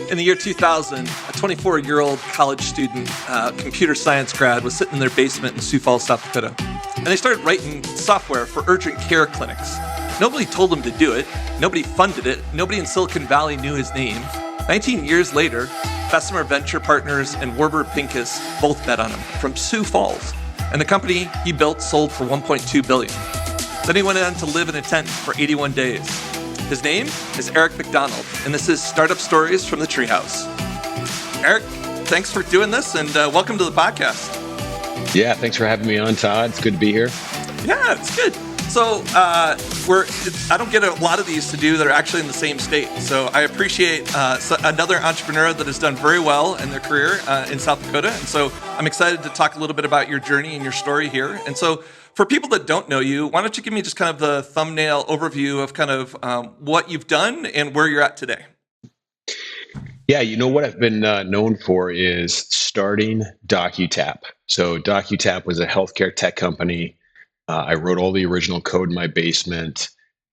In the year 2000, a 24-year-old college student, computer science grad, was sitting in their basement in Sioux Falls, South Dakota. And they started writing software for urgent care clinics. Nobody told them to do it. Nobody funded it. Nobody in Silicon Valley knew his name. 19 years later, Bessemer Venture Partners and Warburg Pincus both bet on him from Sioux Falls. And the company he built sold for $1.2 billion. Then he went on to live in a tent for 81 days. His name is Eric McDonald, and this is Startup Stories from the Treehouse. Eric, thanks for doing this, and welcome to the podcast. Yeah, thanks for having me on, Todd. It's good to be here. Yeah, it's good. So I don't get a lot of these to do that are actually in the same state. So I appreciate another entrepreneur that has done very well in their career in South Dakota. And so I'm excited to talk a little bit about your journey and your story here. And so for people that don't know you, why don't you give me just kind of the thumbnail overview of kind of what you've done and where you're at today? Yeah, you know what I've been known for is starting DocuTap. So DocuTap was a healthcare tech company. I wrote all the original code in my basement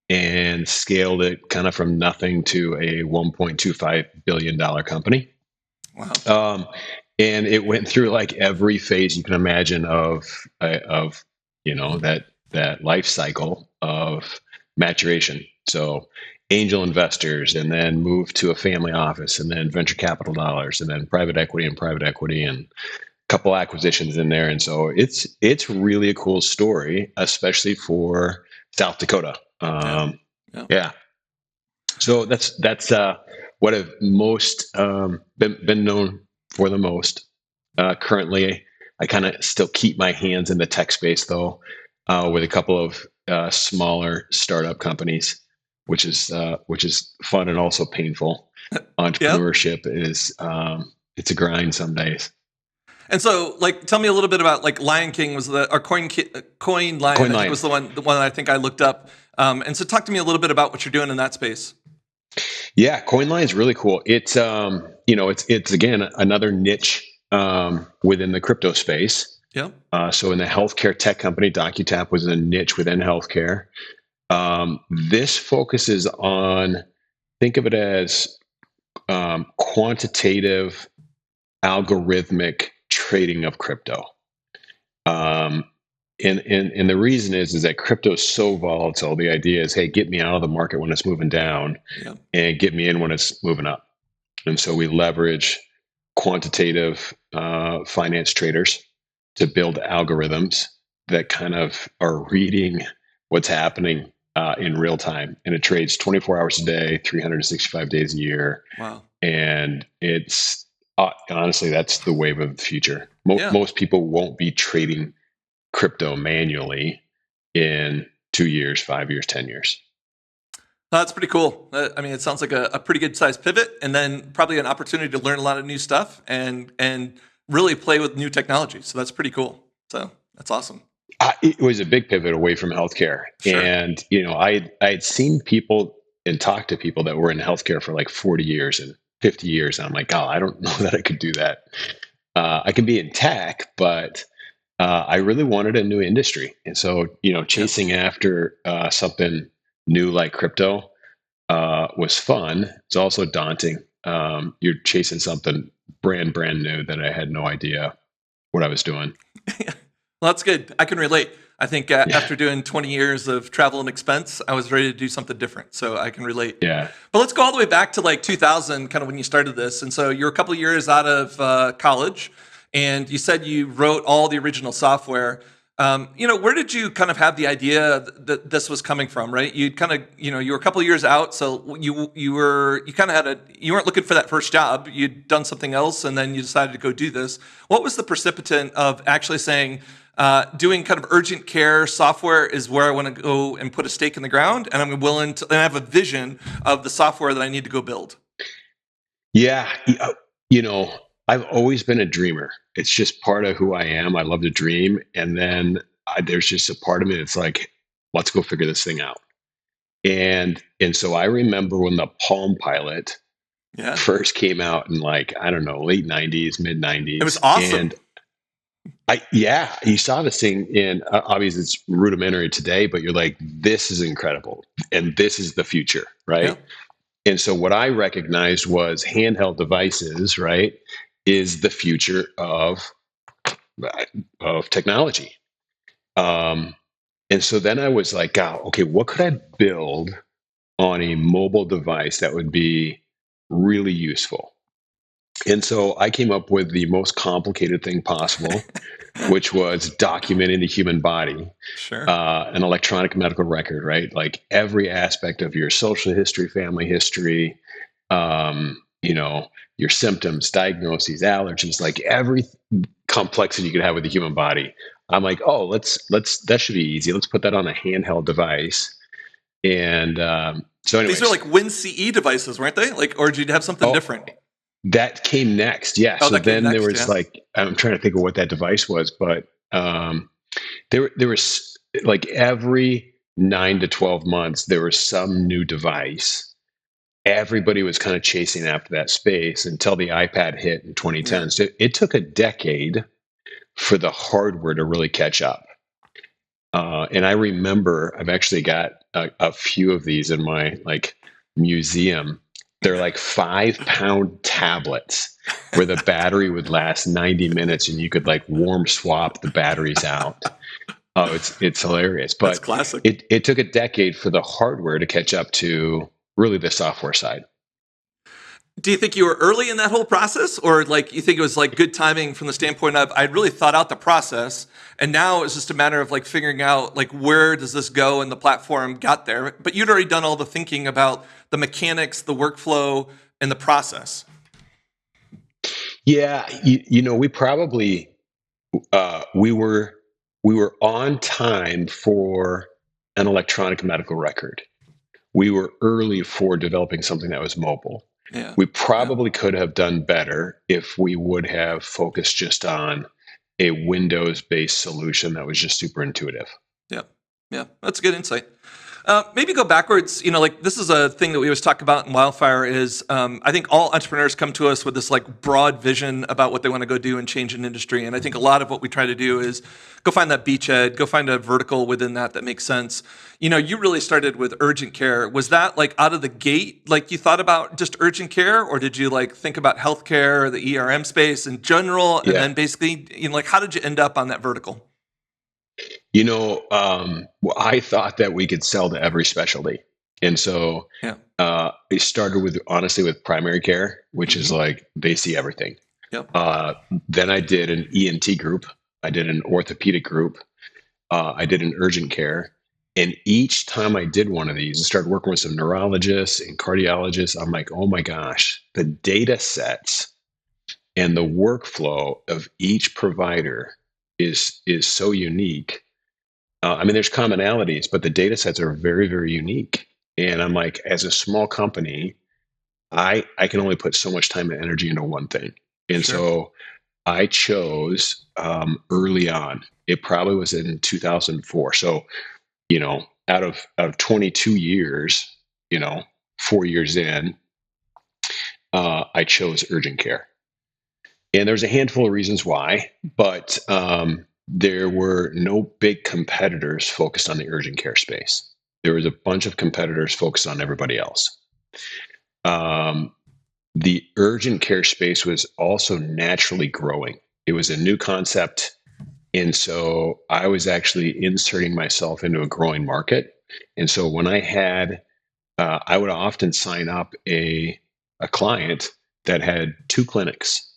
and scaled it kind of from nothing to a $1.25 billion company. Wow. And it went through like every phase you can imagine of that life cycle of maturation. So angel investors, and then moved to a family office, and then venture capital dollars, and then private equity, and a couple acquisitions in there. And so it's really a cool story, especially for South Dakota. Yeah. So that's what I've most been known for the most. Currently, I kind of still keep my hands in the tech space though, with a couple of smaller startup companies, which is fun and also painful. Entrepreneurship is it's a grind some days. And so, tell me a little bit about Lion King was Coin Lion, I think was the one that I think I looked up. And so, talk to me a little bit about what you're doing in that space. Yeah, Coin Lion is really cool. It's it's again another niche within the crypto space. Yeah. So in the healthcare tech company, DocuTap was a niche within healthcare. This focuses on, think of it as quantitative, algorithmic trading of crypto. And the reason is that crypto is so volatile. The idea is, hey, get me out of the market when it's moving down, and get me in when it's moving up. And so we leverage quantitative finance traders to build algorithms that kind of are reading what's happening in real time. And it trades 24 hours a day, 365 days a year. Wow. And it's honestly, that's the wave of the future. Most people won't be trading crypto manually in 2 years, 5 years, 10 years. That's pretty cool. I mean, it sounds like a pretty good size pivot, and then probably an opportunity to learn a lot of new stuff and really play with new technology. So that's pretty cool. So that's awesome. It was a big pivot away from healthcare. Sure. And, I had seen people and talked to people that were in healthcare for like 40 years and 50 years. And I'm like, oh, I don't know that I could do that. I can be in tech, but I really wanted a new industry. And so, chasing after something new like crypto was fun. It's also daunting. You're chasing something brand new that I had no idea what I was doing. Well, that's good. I can relate. I think after doing 20 years of travel and expense, I was ready to do something different. So I can relate. Yeah. But let's go all the way back to 2000, kind of when you started this. And so you're a couple of years out of college, and you said you wrote all the original software. Where did you kind of have the idea that this was coming from, right? You kind of, you were a couple of years out, so you weren't looking for that first job. You'd done something else, and then you decided to go do this. What was the precipitant of actually saying, doing kind of urgent care software is where I want to go and put a stake in the ground, and I'm willing to, and I have a vision of the software that I need to go build? Yeah, I've always been a dreamer. It's just part of who I am. I love to dream. And then there's just a part of me that's like, let's go figure this thing out. And so I remember when the Palm Pilot first came out in late 90s, mid 90s. It was awesome. And you saw this thing in, obviously it's rudimentary today, but you're like, this is incredible. And this is the future, right? And so what I recognized was handheld devices, right, is the future of technology. Um, and so then I was like, oh, okay, what could I build on a mobile device that would be really useful? And so I came up with the most complicated thing possible, which was documenting the human body, Sure. an electronic medical record, right? Like every aspect of your social history, family history, you know, your symptoms, diagnoses, allergies, like every complexity you could have with the human body. I'm like, oh, let's that should be easy. Let's put that on a handheld device. And so, These are anyways, like WinCE devices, weren't they? Like, or did you have something oh, different? that came next. Yeah. Oh, So that came then there next. was Yeah. like, I'm trying to think of what that device was, but there was like every 9 to 12 months, there was some new device. Everybody was kind of chasing after that space until the iPad hit in Yeah. 2010. So it took a decade for the hardware to really catch up. And I remember I've actually got a few of these in my like museum. They're like 5 pound tablets where the battery would last 90 minutes and you could like warm swap the batteries out. Oh, it's hilarious. That's But classic. it took a decade for the hardware to catch up to really the software side. Do you think you were early in that whole process, or like you think it was like good timing from the standpoint of I'd really thought out the process, and now it's just a matter of like figuring out like where does this go, and the platform got there, but you'd already done all the thinking about the mechanics, the workflow, and the process. Yeah, we probably we were on time for an electronic medical record. We were early for developing something that was mobile. Yeah. We Yeah. probably could have done better if we would have focused just on a Windows-based solution that was just super intuitive. Yeah. Yeah. That's a good insight. Maybe go backwards. Like this is a thing that we always talk about in Wildfire is I think all entrepreneurs come to us with this like broad vision about what they want to go do and change an industry. And I think a lot of what we try to do is go find that beachhead, go find a vertical within that makes sense. You really started with urgent care. Was that like out of the gate, like you thought about just urgent care, or did you like think about healthcare or the ERM space in general? And Yeah. then basically, like how did you end up on that vertical? Well, I thought that we could sell to every specialty. And so Yeah. it started with, honestly, with primary care, which is Hmm. like they see everything. Yep. Uh, then I did an ENT group, I did an orthopedic group, I did an urgent care. And each time I did one of these and started working with some neurologists and cardiologists, I'm like, oh my gosh, the data sets and the workflow of each provider is so unique. I mean, there's commonalities, but the data sets are very, very unique. And I'm like, as a small company, I can only put so much time and energy into one thing. And Sure. so I chose early on. It probably was in 2004. So out of 22 years, 4 years in, I chose urgent care. And there's a handful of reasons why, but there were no big competitors focused on the urgent care space. There was a bunch of competitors focused on everybody else. Um, the urgent care space was also naturally growing. It was a new concept. And so I was actually inserting myself into a growing market. And so when I would often sign up a client that had 2 clinics.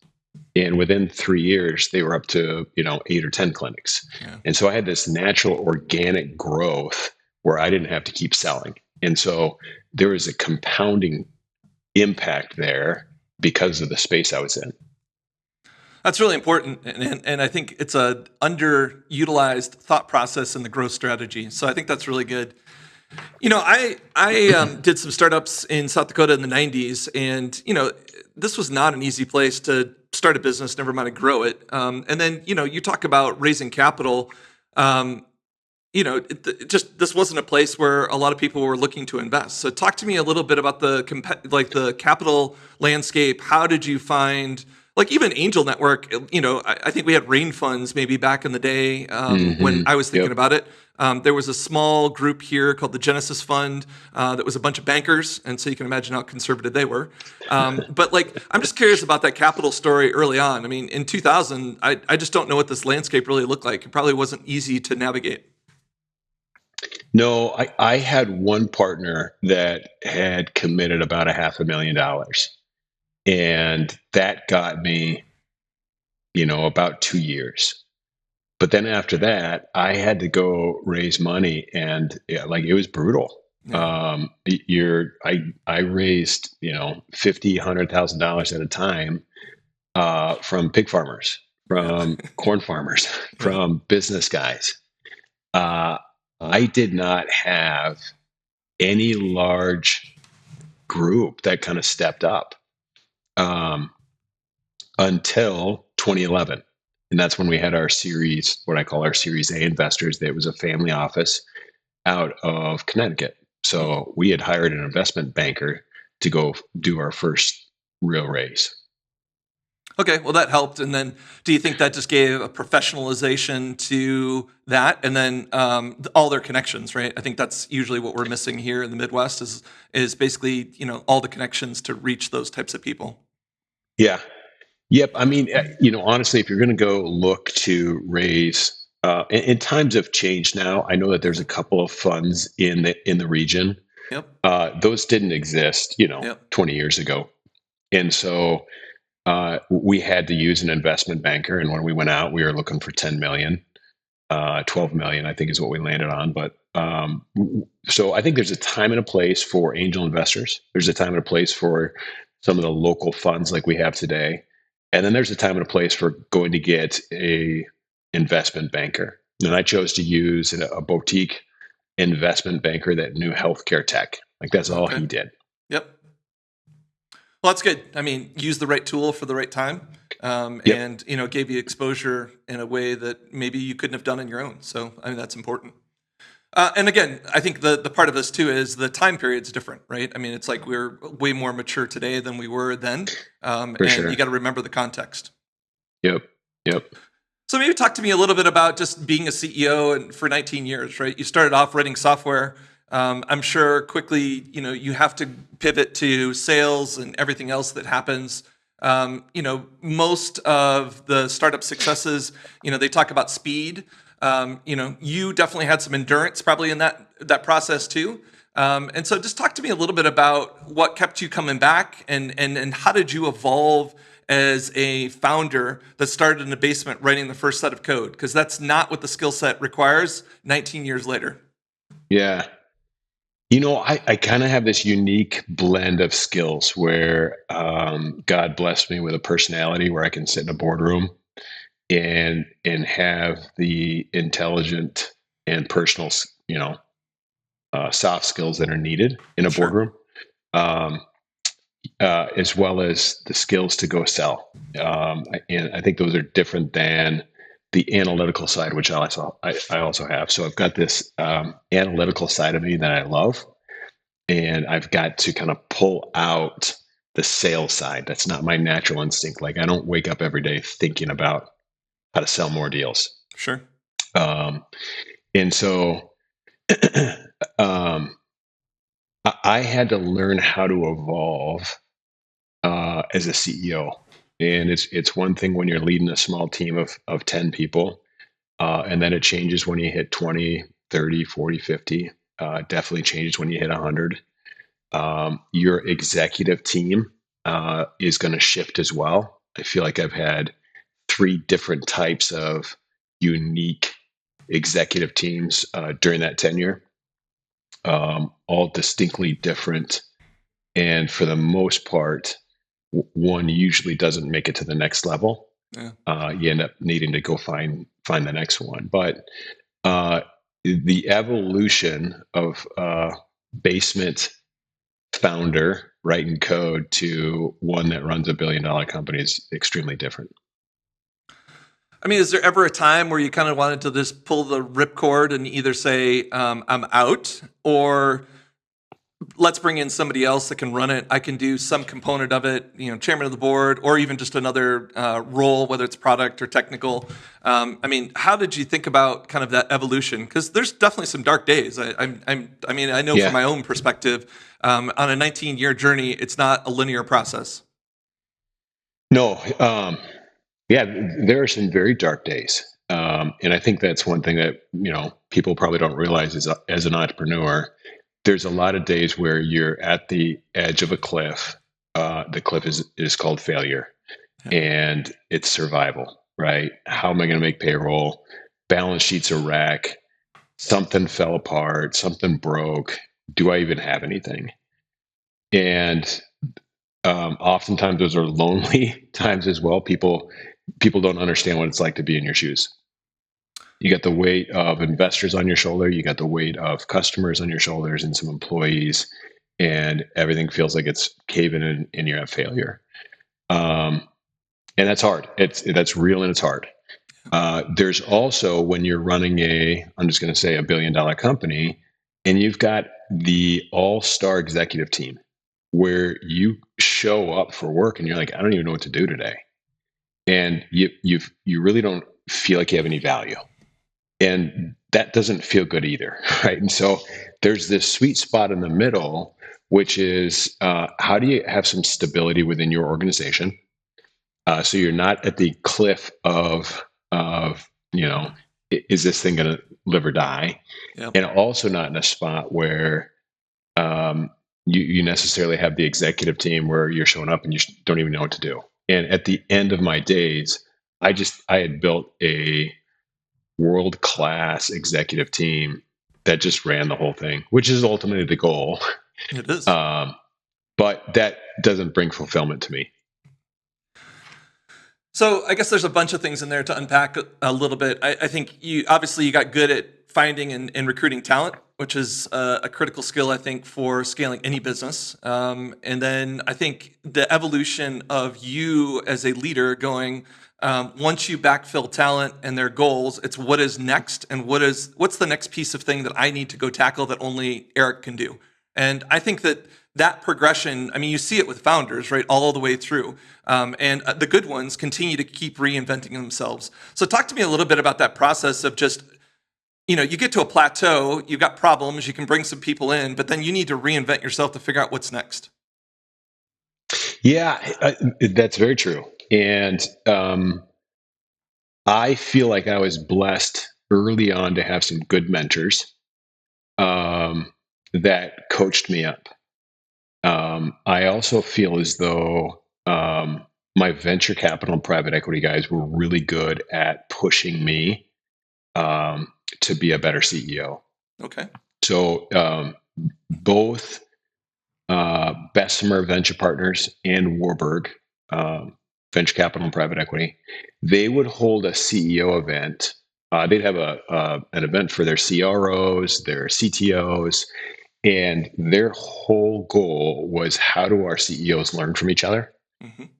And within 3 years, they were up to, 8 or 10 clinics. Yeah. And so I had this natural organic growth where I didn't have to keep selling. And so there was a compounding impact there because of the space I was in. That's really important, and I think it's a underutilized thought process in the growth strategy. So I think that's really good. I did some startups in South Dakota in the '90s, and this was not an easy place to start a business. Never mind to grow it. And then you talk about raising capital. It just this wasn't a place where a lot of people were looking to invest. So talk to me a little bit about the capital landscape. How did you find Like even Angel Network, I think we had rain funds maybe back in the day when I was thinking Yep. about it. There was a small group here called the Genesis Fund that was a bunch of bankers, and so you can imagine how conservative they were. But like, I'm just curious about that capital story early on. I mean, in 2000, I just don't know what this landscape really looked like. It probably wasn't easy to navigate. No, I had one partner that had committed about a $500,000, and that got me, about 2 years. But then after that, I had to go raise money, and yeah, like it was brutal. Yeah. I raised, 50, $100,000 at a time, from pig farmers, Yeah. from corn farmers, Yeah. from business guys. Uh, I did not have any large group that kind of stepped up, um, until 2011. And that's when we had our series, what I call our Series A investors. That was a family office out of Connecticut. Hmm. So we had hired an investment banker to go do our first real raise. Okay, well that helped. And then, do you think that just gave a professionalization to that, and then all their connections? Right. I think that's usually what we're missing here in the Midwest is basically all the connections to reach those types of people. Yeah. Yep. I mean, honestly, if you're going to go look to raise, and times have changed now. I know that there's a couple of funds in the region. Yep. Those didn't exist, Yep. 20 years ago. And so we had to use an investment banker. And when we went out, we were looking for 10 million, 12 million, I think is what we landed on. But so I think there's a time and a place for angel investors. There's a time and a place for some of the local funds like we have today. And then there's a time and a place for going to get a investment banker. And I chose to use a boutique investment banker that knew healthcare tech. Like that's all Okay. he did. Yep. Well, that's good. I mean, use the right tool for the right time, Yep. and gave you exposure in a way that maybe you couldn't have done on your own. So, I mean, that's important. And again, I think the part of this too is the time period's different, right? I mean, it's like we're way more mature today than we were then, For and you sure. got to remember the context. Yep. Yep. So maybe talk to me a little bit about just being a CEO and for 19 years, right? You started off writing software. I'm sure quickly, you have to pivot to sales and everything else that happens. Most of the startup successes, they talk about speed. You definitely had some endurance probably in that process too. And so just talk to me a little bit about what kept you coming back and how did you evolve as a founder that started in the basement writing the first set of code? Because that's not what the skill set requires 19 years later. Yeah. I kind of have this unique blend of skills where God blessed me with a personality where I can sit in a boardroom and have the intelligent and personal, soft skills that are needed in a Sure. boardroom, um, as well as the skills to go sell. And I think those are different than the analytical side, which I also have. So I've got this analytical side of me that I love, and I've got to kind of pull out the sales side. That's not my natural instinct. Like I don't wake up every day thinking about how to sell more deals. Sure. Um, and so um, I had to learn how to evolve as a CEO. And it's one thing when you're leading a small team of 10 people, and then it changes when you hit 20, 30, 40, 50. Definitely changes when you hit 100. Your executive team is going to shift as well. I feel like I've had three different types of unique executive teams during that tenure, all distinctly different. And for the most part, one usually doesn't make it to the next level. Yeah. You end up needing to go find the next one. But uh, the evolution of basement founder writing code to one that runs $1 billion company is extremely different. I mean, is there ever a time where you kind of wanted to just pull the ripcord and either say, I'm out, or let's bring in somebody else that can run it. I can do some component of it, chairman of the board, or even just another role, whether it's product or technical. I mean, how did you think about kind of that evolution? Because there's definitely some dark days. I know from Yeah. my own perspective, on a 19-year journey, it's not a linear process. No. Yeah, there are some very dark days. And I think that's one thing that, people probably don't realize is as an entrepreneur, there's a lot of days where you're at the edge of a cliff. The cliff is called failure, Yeah. and it's survival, right? How am I going to make payroll? Balance sheets are wreck. Something fell apart. Something broke. Do I even have anything? And oftentimes those are lonely times as well. People don't understand what it's like to be in your shoes. You got the weight of investors on your shoulder, you got the weight of customers on your shoulders and some employees, and everything feels like it's caving in and you're at failure. And that's hard. That's real and it's hard. There's also when you're running I'm just going to say $1 billion company, and you've got the all-star executive team where you show up for work and you're like, I don't even know what to do today, and you really don't feel like you have any value, and that doesn't feel good either, right? And so there's this sweet spot in the middle, which is how do you have some stability within your organization, so you're not at the cliff of is this thing going to live or die, Yep. and also not in a spot where you necessarily have the executive team where you're showing up and you don't even know what to do. And at the end of my days, I had built a world-class executive team that just ran the whole thing, which is ultimately the goal. It is. But that doesn't bring fulfillment to me. So I guess there's a bunch of things in there to unpack a little bit. I think you got good at finding and recruiting talent, which is a critical skill, I think, for scaling any business. And then I think the evolution of you as a leader going, once you backfill talent and their goals, it's what is next and what's the next piece of thing that I need to go tackle that only Eric can do. And I think that progression, I mean, you see it with founders, right, all the way through. And the good ones continue to keep reinventing themselves. So talk to me a little bit about that process of just, you get to a plateau, you've got problems, you can bring some people in, but then you need to reinvent yourself to figure out what's next. Yeah, that's very true. And I feel like I was blessed early on to have some good mentors that coached me up. I also feel as though my venture capital and private equity guys were really good at pushing me to be a better CEO. Okay. So both Bessemer Venture Partners and Warburg Venture Capital and Private Equity, they would hold a CEO event. They'd have an event for their CROs, their CTOs, and their whole goal was how do our CEOs learn from each other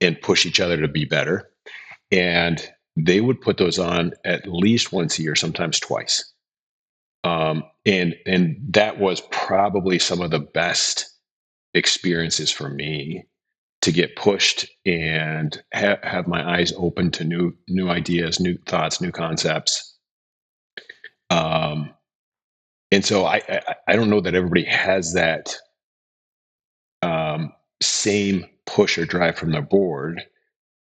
and push each other to be better. And they would put those on at least once a year, sometimes twice. And that was probably some of the best experiences for me to get pushed and have my eyes open to new ideas, new thoughts, new concepts. And so I don't know that everybody has that same push or drive from their board,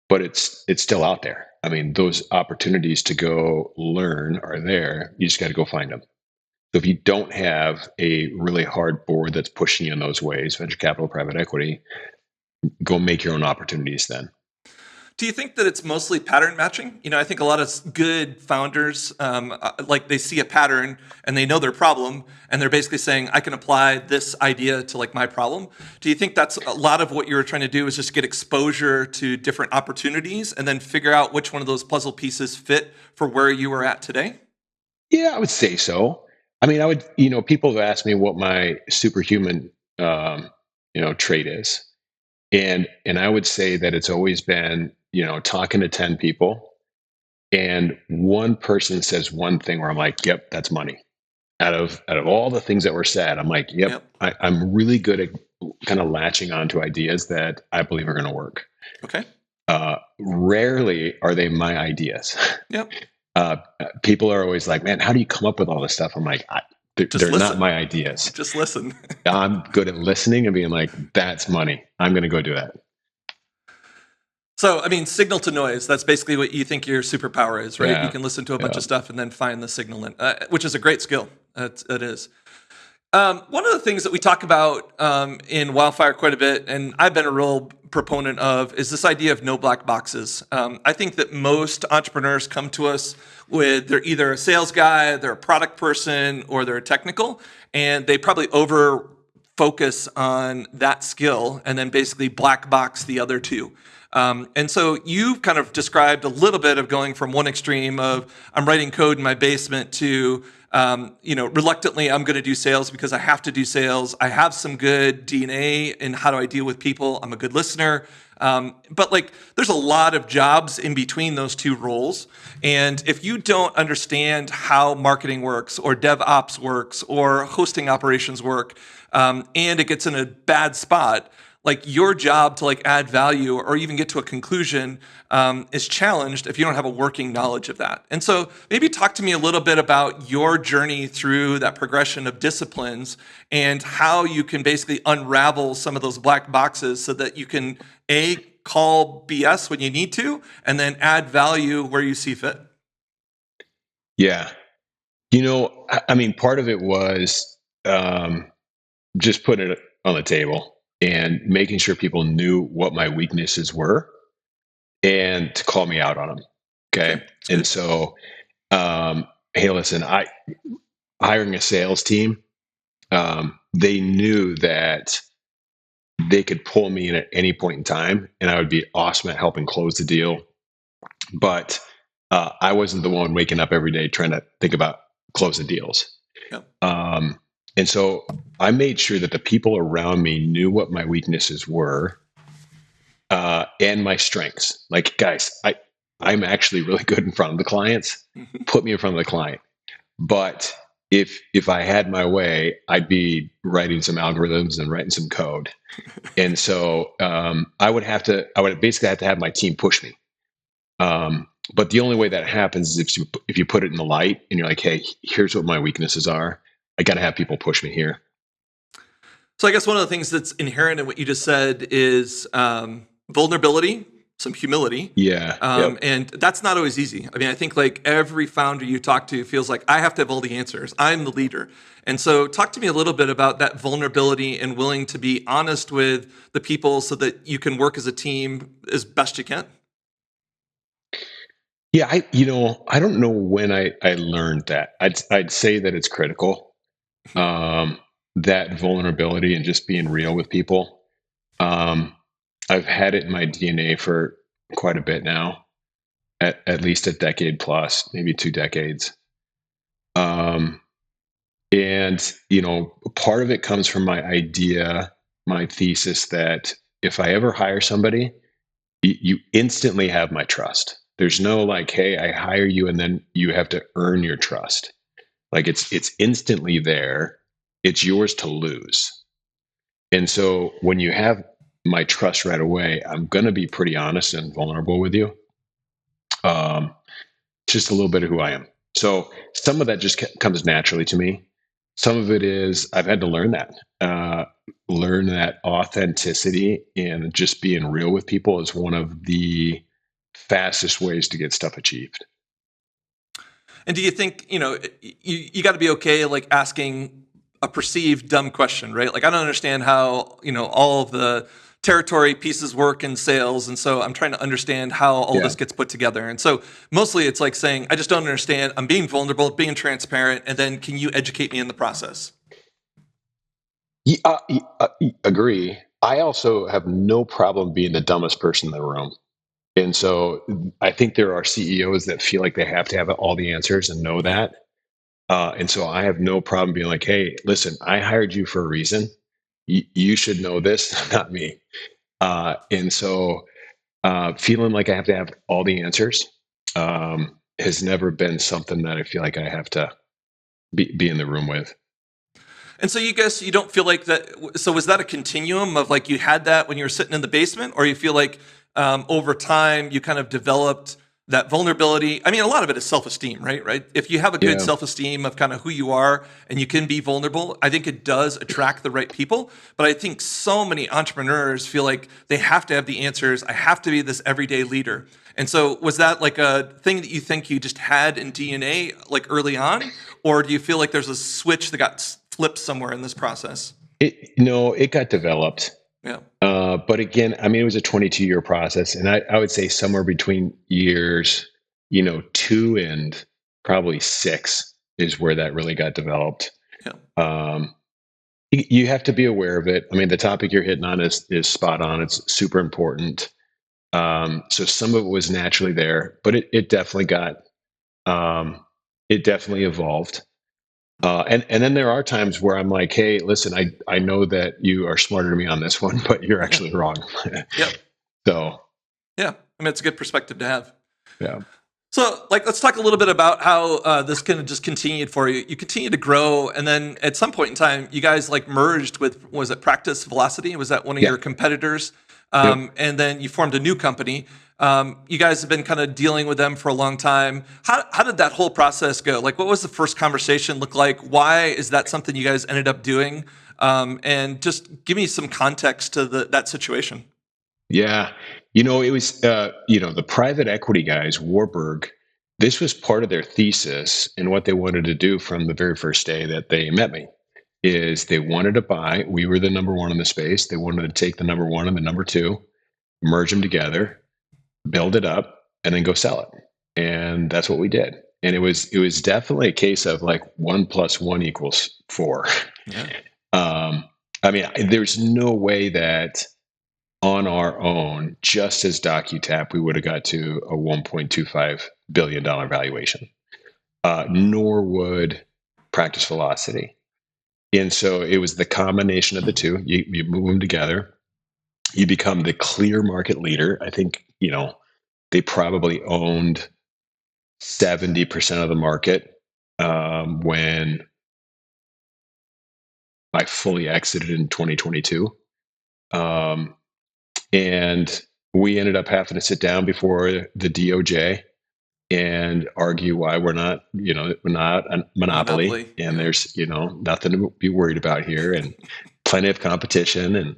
but it's still out there. I mean, those opportunities to go learn are there. You just got to go find them. So if you don't have a really hard board that's pushing you in those ways, venture capital, private equity, go make your own opportunities then. Do you think that it's mostly pattern matching? I think a lot of good founders, like they see a pattern and they know their problem, and they're basically saying, I can apply this idea to like my problem. Do you think that's a lot of what you were trying to do is just get exposure to different opportunities and then figure out which one of those puzzle pieces fit for where you were at today? Yeah, I would say so. I mean, people have asked me what my superhuman, trait is. And I would say that it's always been, talking to 10 people and one person says one thing where I'm like, yep, that's money. out of all the things that were said, I'm like, yep, Yep. I'm really good at kind of latching onto ideas that I believe are going to work. Okay. Rarely are they my ideas. Yep. People are always like, man, how do you come up with all this stuff? I'm like, Just they're not listen. my ideas. Just listen. I'm good at listening and being like, that's money. I'm going to go do that. So, I mean, signal to noise, that's basically what you think your superpower is, right? You Yeah. can listen to a bunch Yeah. of stuff and then find the signal, which is a great skill. It is. One of the things that we talk about in Wildfire quite a bit, and I've been a real proponent of, is this idea of no black boxes. I think that most entrepreneurs come to us with they're either a sales guy, they're a product person, or they're a technical, and they probably over focus on that skill and then basically black box the other two. And so you've kind of described a little bit of going from one extreme of I'm writing code in my basement to reluctantly I'm going to do sales because I have to do sales. I have some good DNA in how do I deal with people. I'm a good listener. But like, there's a lot of jobs in between those two roles. And if you don't understand how marketing works or DevOps works or hosting operations work, and it gets in a bad spot, like your job to like add value or even get to a conclusion is challenged if you don't have a working knowledge of that. And so maybe talk to me a little bit about your journey through that progression of disciplines and how you can basically unravel some of those black boxes so that you can call BS when you need to and then add value where you see fit. Yeah. I mean, part of it was just putting it on the table and making sure people knew what my weaknesses were and to call me out on them. Okay, Okay. that's And good. so, hey, listen, hiring a sales team, they knew that they could pull me in at any point in time and I would be awesome at helping close the deal. But I wasn't the one waking up every day trying to think about closing deals. Yep. And so I made sure that the people around me knew what my weaknesses were and my strengths. Like, guys, I'm actually really good in front of the clients. Put me in front of the client. But if I had my way, I'd be writing some algorithms and writing some code. And so I would basically have to have my team push me. But the only way that happens is if you put it in the light and you're like, hey, here's what my weaknesses are. I got to have people push me here. So I guess one of the things that's inherent in what you just said is vulnerability, some humility. Yeah. Yep. And that's not always easy. I mean, I think like every founder you talk to feels like I have to have all the answers. I'm the leader. And so talk to me a little bit about that vulnerability and willing to be honest with the people so that you can work as a team as best you can. Yeah. I don't know when I learned that. I'd say that it's critical. That vulnerability and just being real with people. I've had it in my DNA for quite a bit now, at least a decade plus, maybe 2 decades. Um, and part of it comes from my thesis that if I ever hire somebody, you instantly have my trust. There's no like, hey, I hire you and then you have to earn your trust. Like it's instantly there. It's yours to lose. And so when you have my trust right away, I'm going to be pretty honest and vulnerable with you. Just a little bit of who I am. So some of that just comes naturally to me. Some of it is I've had to learn that authenticity and just being real with people is one of the fastest ways to get stuff achieved. And do you think, you got to be okay like asking a perceived dumb question, right? Like I don't understand how, all of the territory pieces work in sales. And so I'm trying to understand how all Yeah. this gets put together. And so mostly it's like saying, I just don't understand. I'm being vulnerable, being transparent. And then can you educate me in the process? Agree. I also have no problem being the dumbest person in the room. And so I think there are CEOs that feel like they have to have all the answers and know Yeah. that. And so I have no problem being like, hey, listen, I hired you for a reason. You should know this, not me. And so feeling like I have to have all the answers has never been something that I feel like I have to be in the room with. And so you guess you don't feel like that. So was that a continuum of like you had that when you were sitting in the basement, or you feel like over time you kind of developed that vulnerability? I mean, a lot of it is self-esteem, right? Right. If you have a good Yeah. self-esteem of kind of who you are and you can be vulnerable, I think it does attract the right people. But I think so many entrepreneurs feel like they have to have the answers. I have to be this everyday leader. And so was that like a thing that you think you just had in DNA like early on? Or do you feel like there's a switch that got flipped somewhere in this process? It got developed. Yeah. But again, I mean, it was a 22-year process. And I would say somewhere between years, 2 and probably 6 is where that really got developed. Yeah. You have to be aware of it. I mean, the topic you're hitting on is spot on. It's super important. So some of it was naturally there, but it definitely it definitely evolved. And then there are times where I'm like, hey, listen, I know that you are smarter than me on this one, but you're Yeah. actually wrong. Yep. So, Yeah. I mean, it's a good perspective to have. yeah. So, like, let's talk a little bit about how this kind of just continued for you. You continue to grow, and then at some point in time, you guys like merged with, was it Practice Velocity? Was that one of Yeah. your competitors? Yep. And then you formed a new company. You guys have been kind of dealing with them for a long time. How did that whole process go? Like, what was the first conversation look like? Why is that something you guys ended up doing? And just give me some context to that situation. Yeah. It was, the private equity guys, Warburg, this was part of their thesis and what they wanted to do from the very first day that they met me is they wanted to buy, we were the number one in the space. They wanted to take the number one and the number two, merge them together, build it up, and then go sell it. And that's what we did. And it was definitely a case of like 1 + 1 = 4. Yeah. I mean, there's no way that on our own, just as DocuTap, we would have got to a $1.25 billion valuation, nor would Practice Velocity. And so it was the combination of the two. You move them together, you become the clear market leader. I think, they probably owned 70% of the market when I fully exited in 2022. And we ended up having to sit down before the DOJ and argue why we're not a monopoly, and Yeah. there's, nothing to be worried about here, and plenty of competition.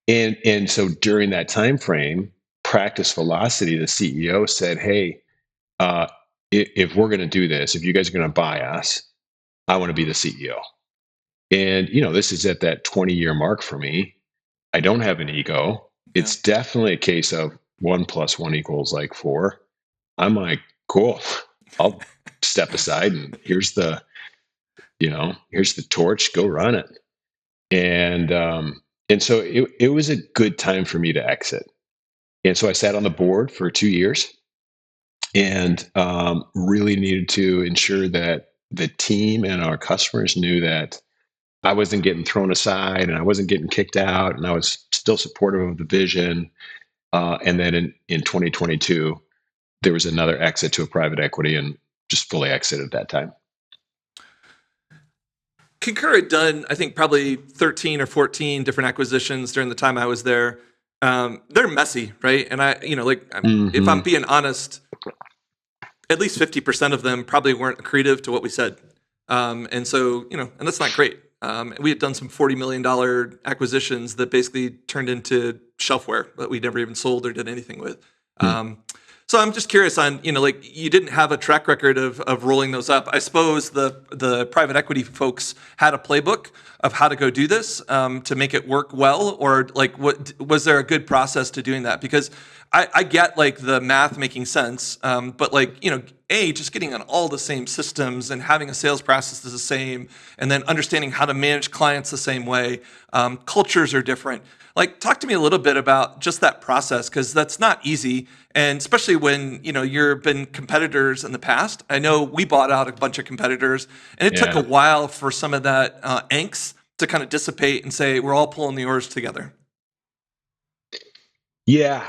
And so during that time frame, Practice Velocity, the CEO, said, hey, if we're going to do this, if you guys are going to buy us, I want to be the CEO. And, this is at that 20-year mark for me. I don't have an ego. Yeah. It's definitely a case of 1 + 1 = 4. I'm like, cool. I'll step aside and here's the torch, go run it. And so it was a good time for me to exit. And so I sat on the board for 2 years and really needed to ensure that the team and our customers knew that I wasn't getting thrown aside and I wasn't getting kicked out, and I was still supportive of the vision. And then in 2022, there was another exit to a private equity and just fully exited at that time. Concur had done, I think, probably 13 or 14 different acquisitions during the time I was there. They're messy, right? And if I'm being honest, at least 50% of them probably weren't accretive to what we said. And so, and that's not great. We had done some $40 million acquisitions that basically turned into shelfware that we never even sold or did anything with. So I'm just curious on, you didn't have a track record of rolling those up. I suppose the private equity folks had a playbook of how to go do this to make it work well, or like, what was there a good process to doing that? Because I get like the math making sense, but like, just getting on all the same systems and having a sales process is the same, and then understanding how to manage clients the same way. Cultures are different. Like, talk to me a little bit about just that process, because that's not easy. And especially when, you've been competitors in the past. I know we bought out a bunch of competitors, and it took a while for some of that angst to kind of dissipate and say, we're all pulling the oars together. Yeah.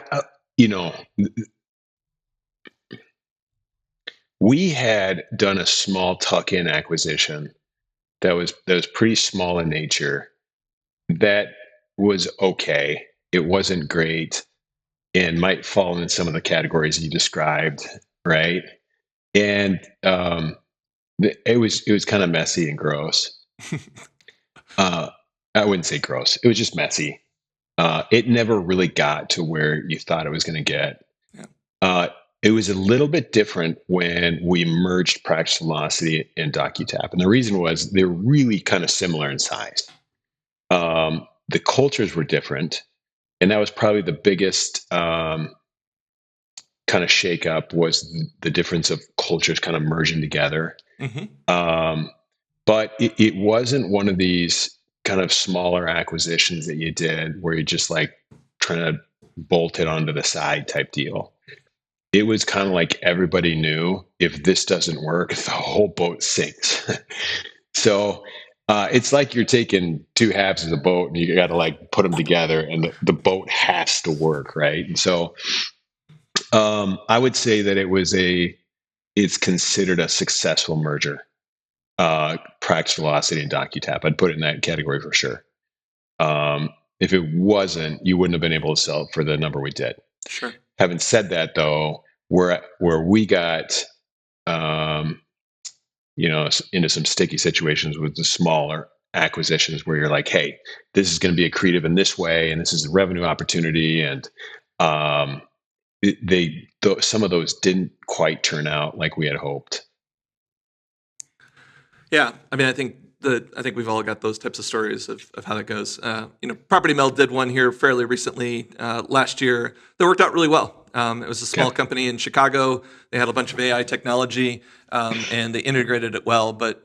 We had done a small tuck-in acquisition that was pretty small in nature. That was okay. It wasn't great and might fall in some of the categories you described, right? And it was kind of messy and gross. Uh, I wouldn't say gross. It was just messy. It never really got to where you thought it was going to get. Yeah. It was a little bit different when we merged Practice Velocity and DocuTap, and the reason was they're really kind of similar in size. The cultures were different, and that was probably the biggest kind of shakeup was the difference of cultures kind of merging together. Hmm. Um, but it wasn't one of these kind of smaller acquisitions that you did where you just like trying to bolt it onto the side type deal. It was kind of like everybody knew if this doesn't work, the whole boat sinks. So it's like you're taking two halves of the boat and you got to like put them together and the boat has to work, right? And so I would say that it's considered a successful merger. Practice Velocity and DocuTap. I'd put it in that category for sure. If it wasn't, you wouldn't have been able to sell it for the number we did. Sure. Having said that, though, where we got, um, into some sticky situations with the smaller acquisitions, where you're like, hey, this is going to be accretive in this way, and this is a revenue opportunity, and um, some of those didn't quite turn out like we had hoped. Yeah, I mean, I think we've all got those types of stories of how that goes. Property Meld did one here fairly recently last year that worked out really well. It was a small company in Chicago. They had a bunch of AI technology, and they integrated it well. But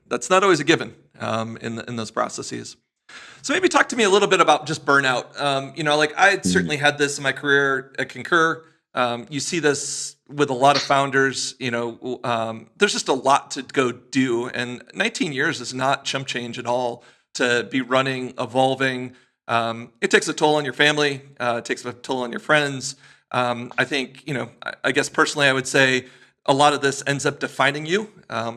that's not always a given in those processes. So maybe talk to me a little bit about just burnout. Like I certainly had this in my career at Concur. You see this with a lot of founders. There's just a lot to go do, and 19 years is not chump change at all to be running, evolving. It takes a toll on your family. It takes a toll on your friends. I think I guess personally, I would say a lot of this ends up defining you.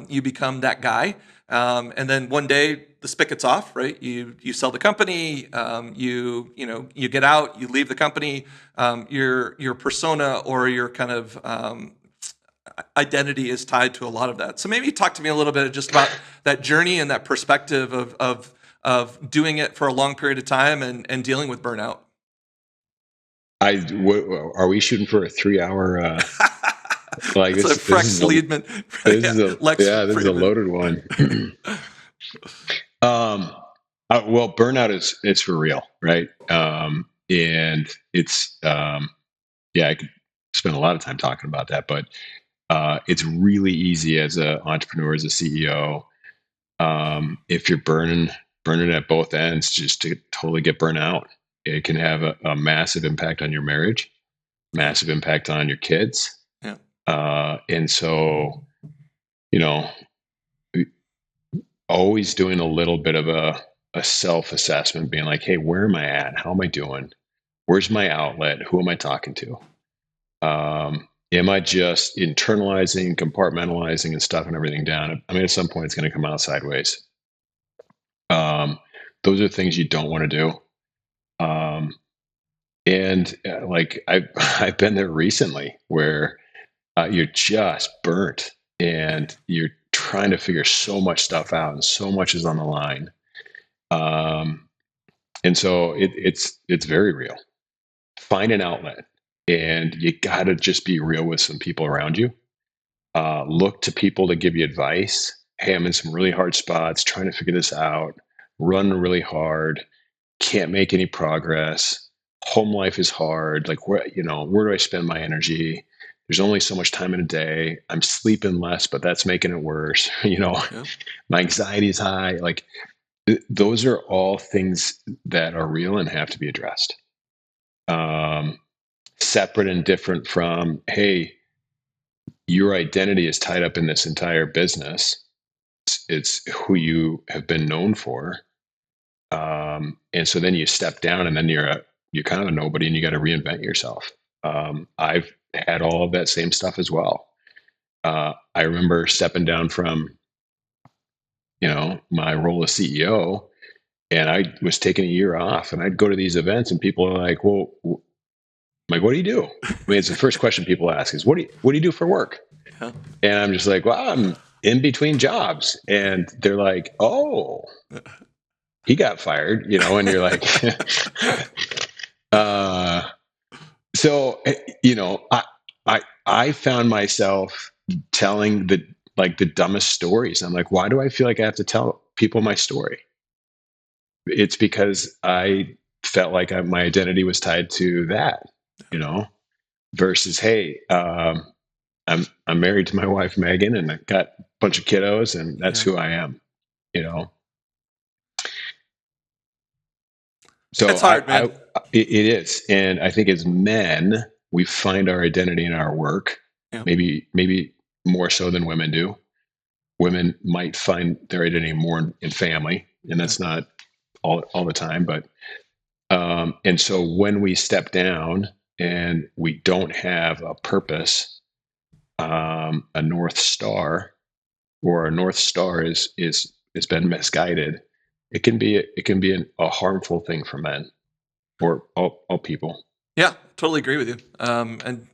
You become that guy, and then one day the spigot's off, right? You sell the company, you get out, you leave the company. Your persona or your kind of identity is tied to a lot of that. So maybe talk to me a little bit just about that journey and that perspective of doing it for a long period of time and dealing with burnout. Are we shooting for a 3 hour? Like That's a this Frex is a Liedman. this Yeah, is a Lex yeah this is a Friedman. loaded one. um, well, burnout is it's for real, right? And it's yeah, I could spend a lot of time talking about that, but it's really easy as an entrepreneur, as a CEO, if you're burning at both ends, just to totally get burnt out. It can have a massive impact on your marriage, Yeah, massive impact on your kids. yeah, And so, you know, always doing a little bit of a self assessment, being like, hey, where am I at? How am I doing? Where's my outlet? Who am I talking to? Am I just internalizing, compartmentalizing, and stuffing everything down? I mean, at some point, it's going to come out sideways. Um, those are things you don't want to do. Um, and like I've been there recently where you're just burnt and you're trying to figure so much stuff out and so much is on the line. Um, and so it's very real. Find an outlet, and you got to just be real with some people around you. Look to people to give you advice. Hey, I'm in some really hard spots, trying to figure this out. Run really hard. Can't make any progress. Home life is hard. Like where do I spend my energy? There's only so much time in a day. I'm sleeping less, but that's making it worse. yeah. My anxiety is high. Like those are all things that are real and have to be addressed. Um, Separate and different from, hey, your identity is tied up in this entire business. It's who you have been known for. And so then you step down and then you're kind of a nobody and you got to reinvent yourself. I've had all of that same stuff as well. I remember stepping down from, my role as CEO, and I was taking a year off, and I'd go to these events, and people are like, "Well, I'm like, what do you do?" I mean, it's the first question people ask is, what do you do for work?" Yeah. And I'm just like, "Well, I'm in between jobs," and they're like, "Oh, he got fired," and you're like, uh, so I found myself telling the dumbest stories. I'm like, why do I feel like I have to tell people my story? It's because I felt like my identity was tied to that, you know, versus, hey, I'm married to my wife Megan, and I've got a bunch of kiddos, and that's Yeah. who I am, you know. So It's hard, man. it is, and I think as men, we find our identity in our work, Yeah. maybe more so than women do. Women might find their identity more in family, and Yeah. that's not all the time, but and so when we step down and we don't have a purpose, a north star, or a north star is has been misguided, it can be a harmful thing for men or all people. Yeah, totally agree with you. And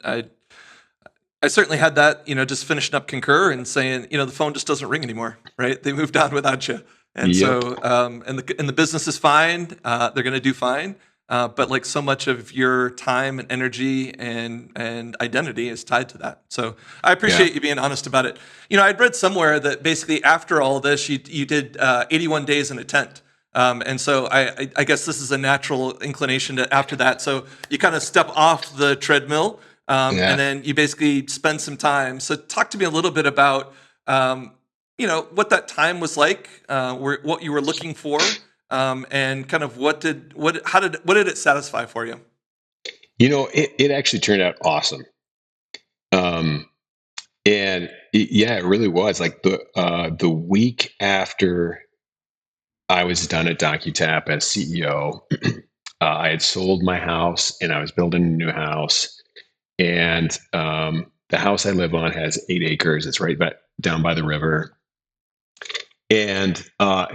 I certainly had that, just finishing up Concur and saying, the phone just doesn't ring anymore, right? They moved on without you. And Yep. so, and the business is fine. They're going to do fine. But like so much of your time and energy and identity is tied to that. So I Yeah. appreciate you being honest about it. I'd read somewhere that basically after all this, you did 81 days in a tent. And so I guess this is a natural inclination to after that. So you kind of step off the treadmill, and Yeah. then you basically spend some time. So talk to me a little bit about, what that time was like, what you were looking for, and kind of what did it satisfy for you? It actually turned out awesome. Um, and yeah, it really was like the week after I was done at DocuTap as CEO. I had sold my house and I was building a new house. And the house I live on has 8 acres. It's right back down by the river. And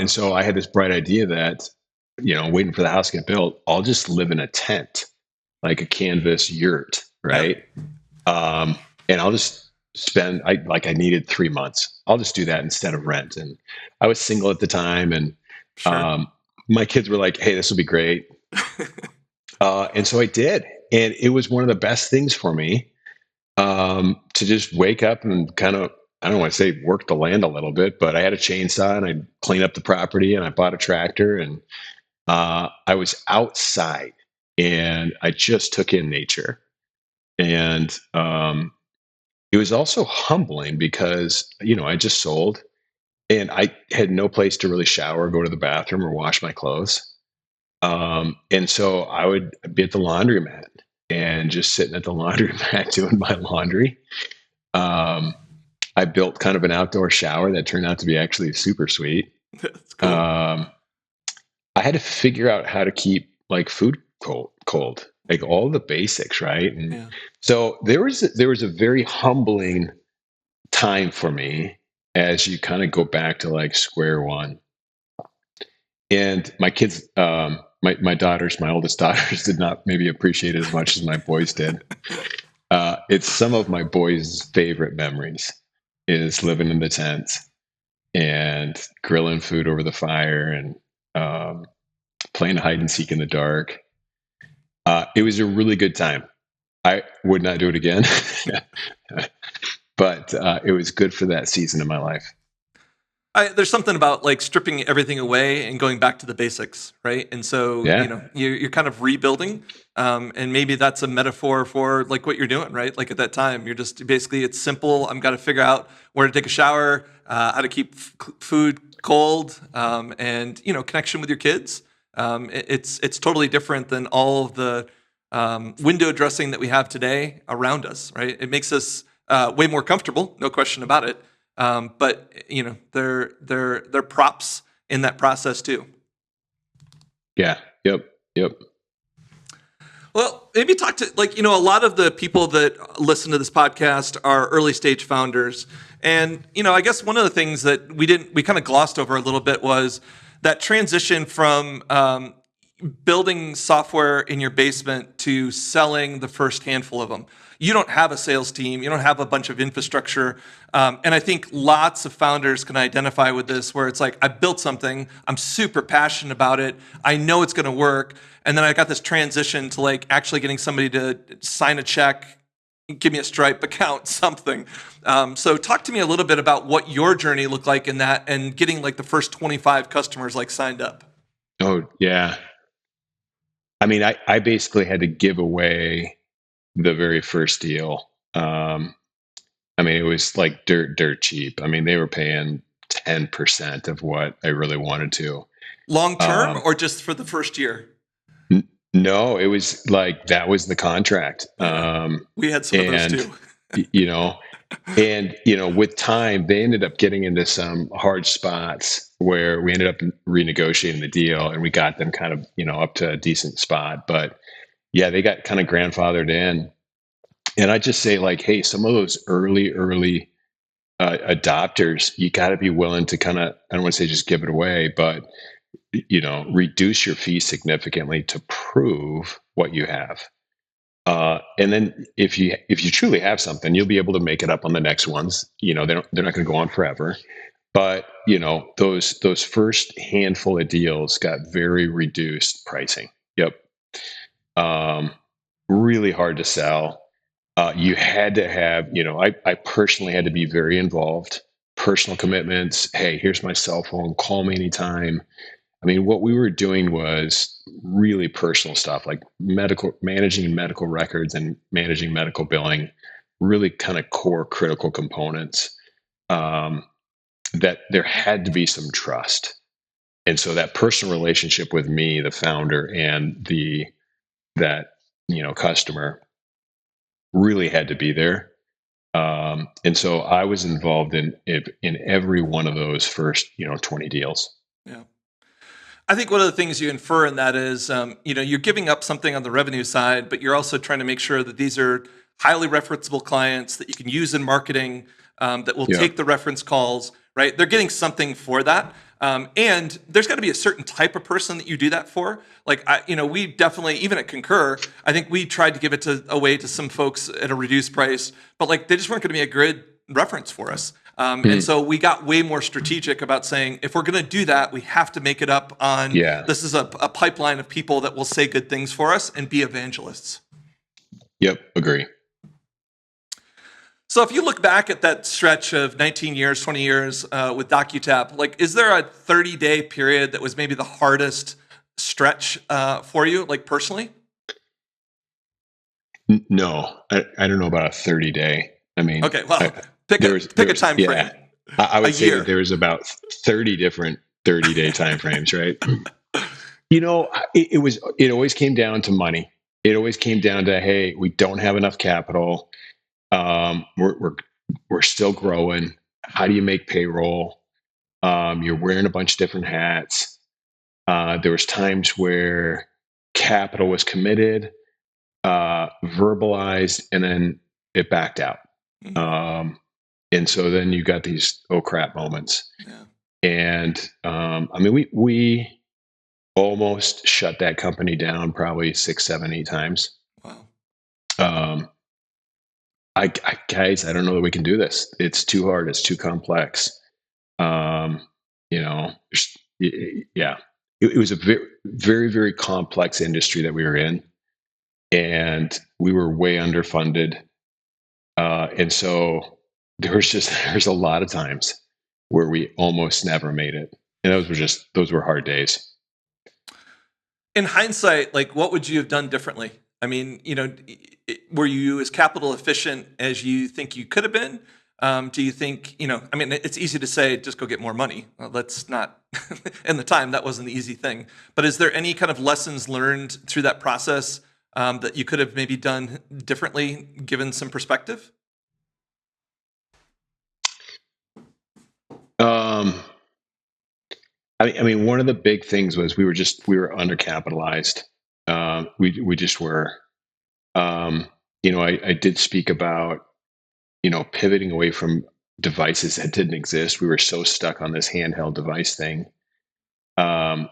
so I had this bright idea that, waiting for the house to get built, I'll just live in a tent, like a canvas yurt, Yeah, right? And I'll just I needed 3 months. I'll just do that instead of rent. And I was single at the time, and sure. um, my kids were like, "Hey, this will be great." And so I did, and it was one of the best things for me, to just wake up and kind of, I don't want to say work the land a little bit, but I had a chainsaw and I cleaned up the property and I bought a tractor, and I was outside and I just took in nature. And it was also humbling because, I just sold and I had no place to really shower, go to the bathroom, or wash my clothes. And so I would be at the laundromat and just sitting at the laundromat doing my laundry. Um, I built kind of an outdoor shower that turned out to be actually super sweet. That's cool. Um, I had to figure out how to keep like food cold, like all the basics, right? And Yeah. so there was a very humbling time for me as you kind of go back to like square one. And my kids, my daughters, my oldest daughters, did not maybe appreciate it as much as my boys did. It's some of my boys' favorite memories is living in the tent and grilling food over the fire and um, playing hide and seek in the dark. It was a really good time. I would not do it again, but it was good for that season of my life. There's something about like stripping everything away and going back to the basics, right? And so, Yeah, you're kind of rebuilding, and maybe that's a metaphor for like what you're doing, right? Like at that time, you're just basically it's simple. I'm got to figure out where to take a shower, how to keep food cold, and connection with your kids. It's totally different than all of the window dressing that we have today around us, right? It makes us way more comfortable, no question about it. But they're props in that process too. yeah, yep, yep. Well, maybe talk to a lot of the people that listen to this podcast are early stage founders. And, I guess one of the things that we kind of glossed over a little bit was that transition from building software in your basement to selling the first handful of them. You don't have a sales team. You don't have a bunch of infrastructure. And I think lots of founders can identify with this where it's like, I built something. I'm super passionate about it. I know it's going to work. And then I got this transition to like actually getting somebody to sign a check, give me a Stripe account, something. So talk to me a little bit about what your journey looked like in that and getting like the first 25 customers like signed up. Oh, yeah. I mean, I basically had to give away the very first deal. I mean, it was like dirt cheap. I mean, they were paying 10% of what I really wanted to. Long term Um, or just for the first year? no, it was like that was the contract. Yeah. We had some of those And, too. you know, with time, they ended up getting into some hard spots where we ended up renegotiating the deal and we got them kind of, up to a decent spot. But yeah, they got kind of grandfathered in. And I just say like, hey, some of those early adopters, you got to be willing to kind of, I don't want to say just give it away, but reduce your fee significantly to prove what you have. And then if you truly have something, you'll be able to make it up on the next ones. They're not going to go on forever. But those first handful of deals got very reduced pricing. Yep. Um, really hard to sell. You had to have, I personally had to be very involved. Personal commitments. Hey, here's my cell phone. Call me anytime. I mean, what we were doing was really personal stuff, like managing medical records and managing medical billing, really kind of core critical components. That there had to be some trust. And so that personal relationship with me, the founder, and that customer really had to be there. And so I was involved in every one of those first 20 deals. Yeah. I think one of the things you infer in that is, you're giving up something on the revenue side, but you're also trying to make sure that these are highly referenceable clients that you can use in marketing, that will Yeah. take the reference calls, right? They're getting something for that. And there's got to be a certain type of person that you do that for. Like, we definitely, even at Concur, I think we tried to give it away to some folks at a reduced price, but like they just weren't going to be a good reference for us. And so we got way more strategic about saying, if we're going to do that, we have to make it up on Yeah. this is a pipeline of people that will say good things for us and be evangelists. Yep. Agree. So if you look back at that stretch of 19 years, 20 years with DocuTap, like, is there a 30-day period that was maybe the hardest stretch for you, like personally? No, I don't know about a 30-day. I mean, Okay, well, pick there a was time frame. yeah. I A would say year. that there was about 30 different 30-day time frames, right? It always came down to money. It always came down to, hey, we don't have enough capital. We're still growing. How do you make payroll? You're wearing a bunch of different hats. There was times where capital was committed, verbalized, and then it backed out. Mhm. And so then you got these oh crap moments. Yeah. And I mean, we almost shut that company down probably 6, 7, 8 times. Wow. Um, guys, I don't know that we can do this. It's too hard. It's too complex. Um, you know, yeah, it was a very, very, very complex industry that we were in, and we were way underfunded. And so there's a lot of times where we almost never made it, and those were hard days. In hindsight, like, what would you have done differently? I mean, were you as capital efficient as you think you could have been? Do you think, I mean, it's easy to say, just go get more money. Well, let's not, in the time, that wasn't the easy thing. But is there any kind of lessons learned through that process that you could have maybe done differently, given some perspective? Um, I mean, one of the big things was we were undercapitalized. We just were. I did speak about, pivoting away from devices that didn't exist. We were so stuck on this handheld device thing. I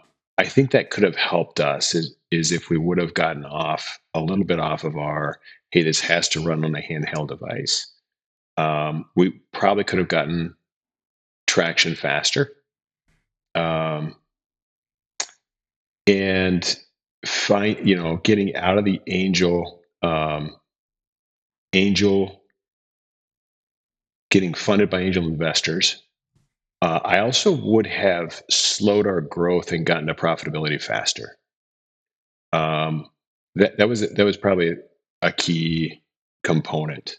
think that could have helped us is if we would have gotten off a little bit off of our, hey, this has to run on a handheld device. We probably could have gotten traction faster. And getting out of the getting funded by angel investors. I also would have slowed our growth and gotten to profitability faster. That was probably a key component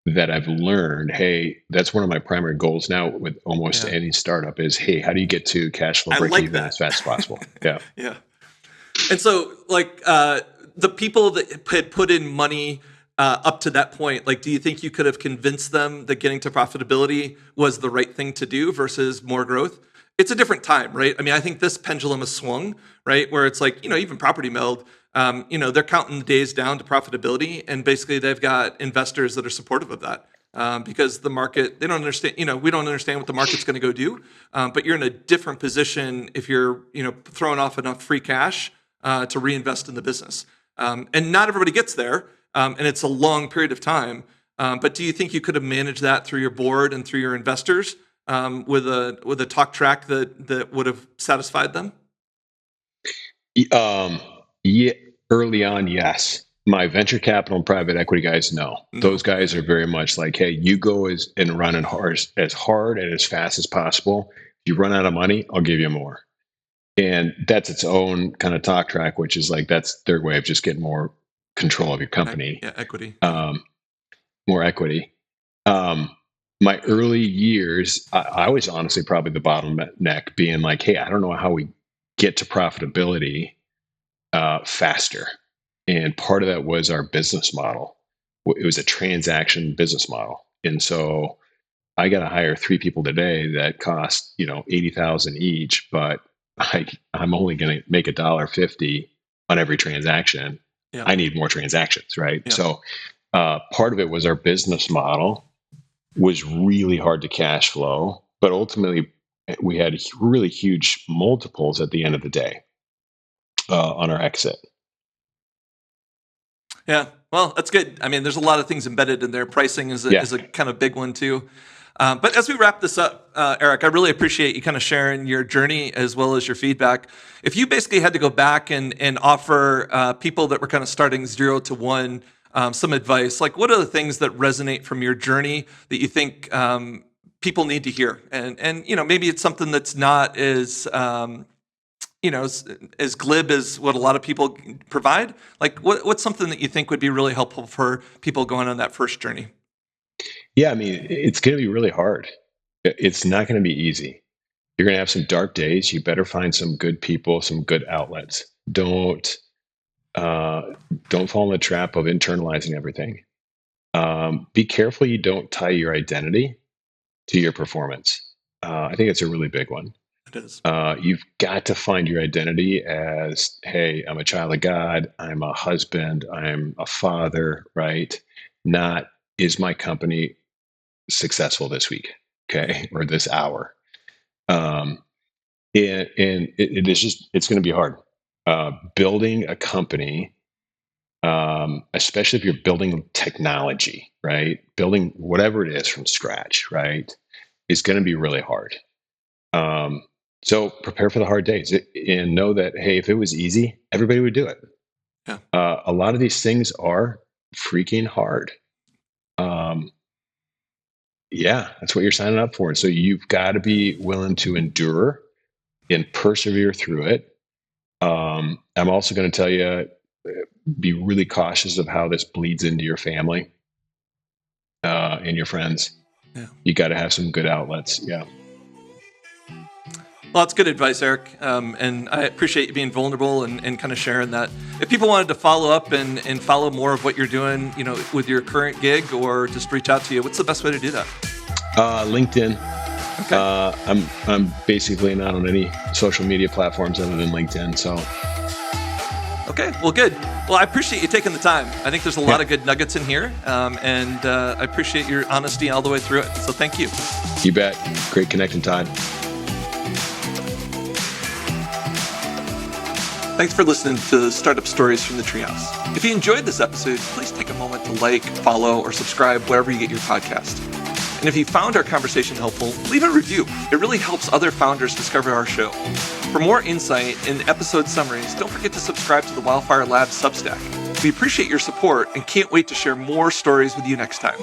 that I've learned. Hey, that's one of my primary goals now with almost any startup is, hey, how do you get to cash flow break even as fast as possible? Yeah. Yeah. And so, the people that had put in money up to that point, do you think you could have convinced them that getting to profitability was the right thing to do versus more growth? It's a different time, right? I mean, I think this pendulum has swung, right? Where it's even Property Meld, they're counting the days down to profitability, and basically they've got investors that are supportive of that. Because the market, they don't understand, we don't understand what the market's going to go do. But you're in a different position if you're, throwing off enough free cash to reinvest in the business. And not everybody gets there, and it's a long period of time. But do you think you could have managed that through your board and through your investors with a talk track that would have satisfied them? Yeah, early on, yes. My venture capital and private equity guys, no. Those guys are very much like, hey, you go and run as hard and as fast as possible. If you run out of money, I'll give you more. And that's its own kind of talk track, which is that's their way of just getting more control of your company. Equity. More equity. My early years, I was honestly probably the bottleneck, being like, hey, I don't know how we get to profitability faster. And part of that was our business model. It was a transaction business model. And so I got to hire 3 people today that cost, $80,000 each, but I'm only going to make $1.50 on every transaction. Yeah. I need more transactions, right? Yeah. So part of it was our business model was really hard to cash flow, but ultimately we had really huge multiples at the end of the day on our exit. Yeah, well, that's good. I mean, there's a lot of things embedded in there. Pricing is a kind of big one too. But as we wrap this up, Eric, I really appreciate you kind of sharing your journey as well as your feedback. If you basically had to go back and offer people that were kind of starting 0 to 1 some advice, what are the things that resonate from your journey that you think people need to hear? And maybe it's something that's not as as glib as what a lot of people provide. What's something that you think would be really helpful for people going on that first journey? Yeah, I mean, it's going to be really hard. It's not going to be easy. You're going to have some dark days. You better find some good people, some good outlets. Don't fall in the trap of internalizing everything. Be careful you don't tie your identity to your performance. I think it's a really big one. It is. You've got to find your identity as, hey, I'm a child of God. I'm a husband. I'm a father, right? Not, is my company successful this week, okay, or this hour? And it is just, it's going to be hard. Building a company, especially if you're building technology, right? Building whatever it is from scratch, right, is going to be really hard. So prepare for the hard days and know that, hey, if it was easy, everybody would do it. Yeah. A lot of these things are freaking hard. Yeah, that's what you're signing up for. And so you've got to be willing to endure and persevere through it. I'm also going to tell you, be really cautious of how this bleeds into your family and your friends. Yeah. You got to have some good outlets. Yeah. Well, that's good advice, Eric. And I appreciate you being vulnerable and kind of sharing that. If people wanted to follow up and follow more of what you're doing, with your current gig, or just reach out to you, what's the best way to do that? LinkedIn. Okay. I'm basically not on any social media platforms other than LinkedIn. So Okay, well, good. Well, I appreciate you taking the time. I think there's a lot of good nuggets in here, and I appreciate your honesty all the way through it. So thank you. You bet. Great connecting, Todd. Thanks for listening to Startup Stories from the Treehouse. If you enjoyed this episode, please take a moment to like, follow, or subscribe wherever you get your podcast. And if you found our conversation helpful, leave a review. It really helps other founders discover our show. For more insight and episode summaries, don't forget to subscribe to the Wildfire Lab Substack. We appreciate your support and can't wait to share more stories with you next time.